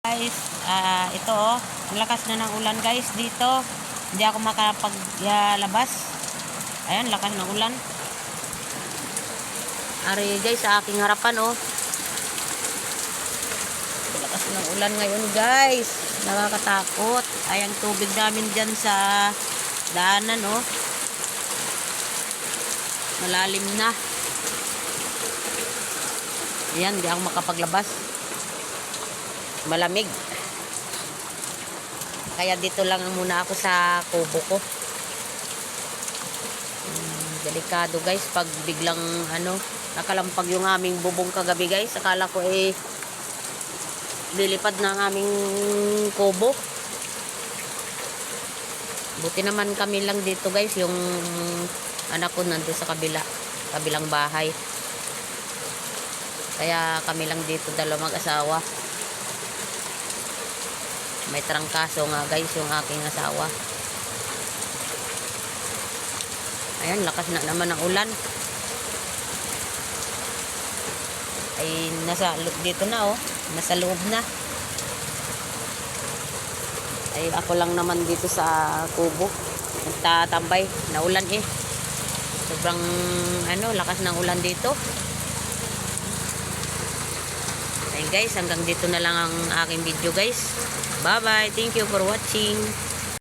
Guys, ito oh, ang lakas na ng ulan guys dito. Hindi ako makapaglabas. Ayan, lakas ng ulan. Ari guys, sa aking harapan oh. Lakas ng ulan ngayon guys. Nakakatakot. Ay, ang tubig namin dyan sa daanan oh. Malalim na. Ayan, hindi ako makapaglabas. Malamig. Kaya dito lang muna ako sa kubo ko. Delikado guys pag biglang nakalampag yung aming bubong kagabi guys. Akala ko lilipad na ang aming kubo. Buti naman kami lang dito guys. Yung anak ko nandun sa kabilang bahay. Kaya kami lang dito, dalawang mag-asawa. May trangkaso nga guys yung aking asawa. Ayan, lakas na naman ang ulan. Ay, dito na oh. Nasa loob na. Ay, ako lang naman dito sa kubo. Nagtatambay. Naulan eh. Sobrang lakas ng ulan dito. Ayun guys, hanggang dito na lang ang aking video guys. Bye bye. Thank you for watching.